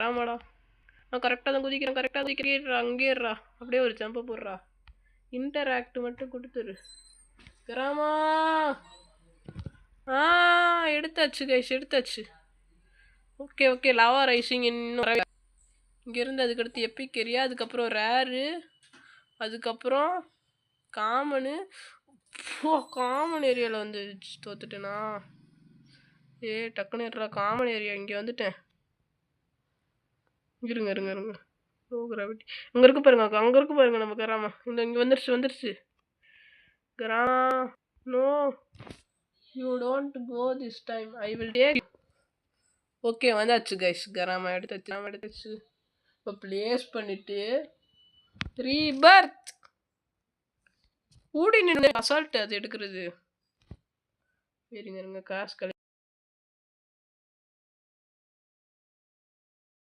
ஆமாடா. நான் கரெக்டாக தான் குதிக்கிறேன், கரெக்டாக குதிக்கிறேன். அங்கேறா அப்படியே ஒரு ஜம்பை போடுறா. இன்டராக்ட் மட்டும் கொடுத்துரு. கிராமா ஆ எடுத்தாச்சு கைஸ், எடுத்தாச்சு. ஓகே ஓகே, லவா ரைசிங் இன்னும் இங்கேருந்து அதுக்கடுத்து எப்பிக் ஏரியா, அதுக்கப்புறம் ரேரு, அதுக்கப்புறம் காமனு. காமன் ஏரியாவில் வந்து தோத்துட்டேனா? டக்குன்னு ஏறா காமன் ஏரியா. இங்கே வந்துட்டேன். இருங்க இருங்க இருங்க. ஓ கிராவிட்டி அங்கே இருக்கு பாருங்க, அங்கே இருக்கு பாருங்க நம்ம கிராமம். இங்கே வந்துருச்சு வந்துருச்சு. கிராமா no, you don't go this time, I will take. Okay வந்தாச்சு கைஸ், கிராமா எடுத்தாச்சு. இப்போ பிளேஸ் பண்ணிட்டு ரீபர்த் கூடி நின்று அசால்ட் அது எடுக்கிறது. இருங்க இருங்க, காசு